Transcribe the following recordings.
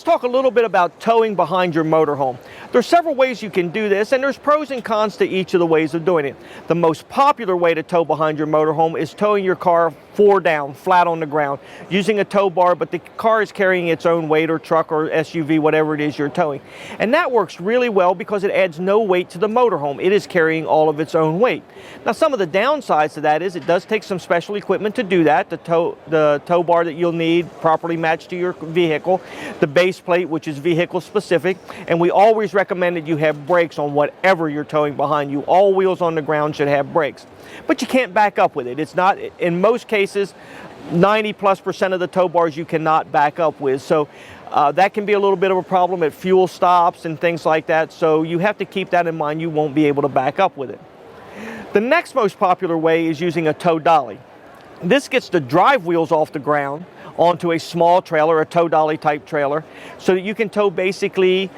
talk a little bit about towing behind your motorhome. There's several ways you can do this, and there's pros and cons to each of the ways of doing it. The most popular way to tow behind your motorhome is towing your car floor down, flat on the ground, using a tow bar, but the car is carrying its own weight, or truck or SUV, whatever it is you're towing. And that works really well because it adds no weight to the motorhome. It is carrying all of its own weight. Now, some of the downsides to that is it does take some special equipment to do that. The tow bar that you'll need properly matched to your vehicle, the base plate, which is vehicle specific, and we always recommend that you have brakes on whatever you're towing behind you. All wheels on the ground should have brakes. But you can't back up with it. It's not, in most cases, 90+% of the tow bars you cannot back up with. So that can be a little bit of a problem at fuel stops and things like that. So you have to keep that in mind. You won't be able to back up with it. The next most popular way is using a tow dolly. This gets the drive wheels off the ground onto a small trailer, a tow dolly type trailer, so that you can tow basically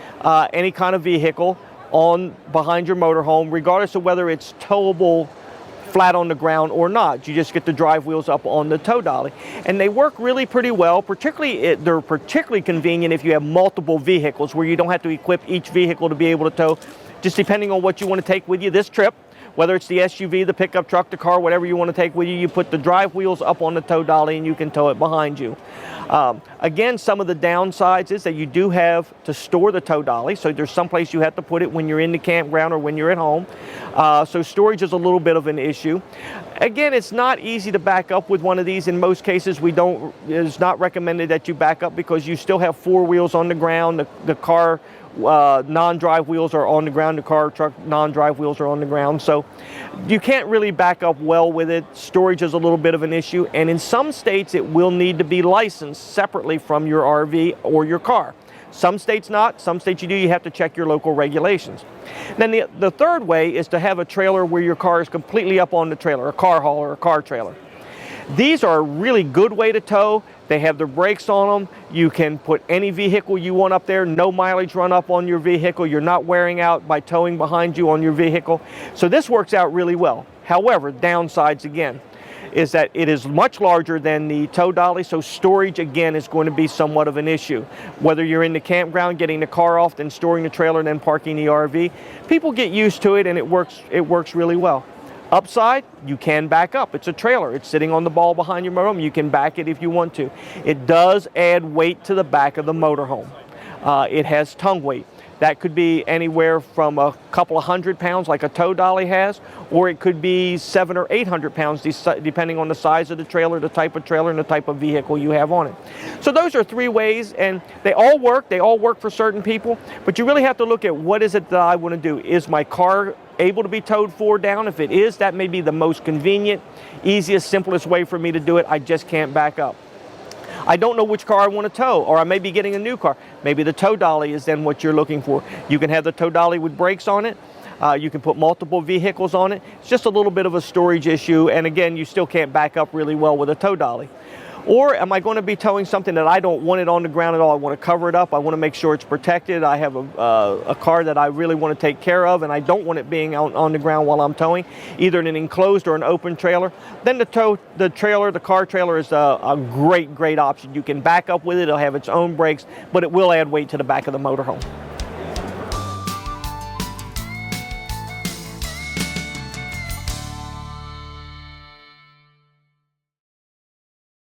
any kind of vehicle on behind your motorhome, regardless of whether it's towable flat on the ground or not. You just get the drive wheels up on the tow dolly, and they work really pretty well. They're particularly convenient if you have multiple vehicles, where you don't have to equip each vehicle to be able to tow, just depending on what you want to take with you this trip. Whether it's the SUV, the pickup truck, the car, whatever you want to take with you, you put the drive wheels up on the tow dolly and you can tow it behind you. Again, some of the downsides is that you do have to store the tow dolly, so there's some place you have to put it when you're in the campground or when you're at home. So storage is a little bit of an issue. Again, it's not easy to back up with one of these. In most cases, it's not recommended that you back up because you still have four wheels on the ground. The car non-drive wheels are on the ground, the car, truck, non-drive wheels are on the ground. So you can't really back up well with it. Storage is a little bit of an issue, and in some states it will need to be licensed separately from your RV or your car. Some states not, some states you do. You have to check your local regulations. Then the third way is to have a trailer where your car is completely up on the trailer, a car haul or a car trailer. These are a really good way to tow. They have the brakes on them. You can put any vehicle you want up there. No mileage run up on your vehicle. You're not wearing out by towing behind you on your vehicle. So this works out really well. However, downsides again is that it is much larger than the tow dolly, so storage again is going to be somewhat of an issue. Whether you're in the campground, getting the car off, then storing the trailer, and then parking the RV, people get used to it, and it works really well. Upside, you can back up. It's a trailer. It's sitting on the ball behind your motorhome. You can back it if you want to. It does add weight to the back of the motorhome. It has tongue weight. That could be anywhere from a couple of 100 pounds like a tow dolly has, or it could be 700 or 800 pounds depending on the size of the trailer, the type of trailer, and the type of vehicle you have on it. So those are three ways, and they all work. They all work for certain people, but you really have to look at what is it that I want to do. Is my car able to be towed floor down? If it is, that may be the most convenient, easiest, simplest way for me to do it. I just can't back up. I don't know which car I want to tow, or I may be getting a new car. Maybe the tow dolly is then what you're looking for. You can have the tow dolly with brakes on it. You can put multiple vehicles on it. It's just a little bit of a storage issue, and again, you still can't back up really well with a tow dolly. Or am I going to be towing something that I don't want it on the ground at all? I want to cover it up. I want to make sure it's protected. I have a car that I really want to take care of, and I don't want it being on the ground while I'm towing, either in an enclosed or an open trailer. Then the car trailer is a great option. You can back up with it. It'll have its own brakes, but it will add weight to the back of the motorhome.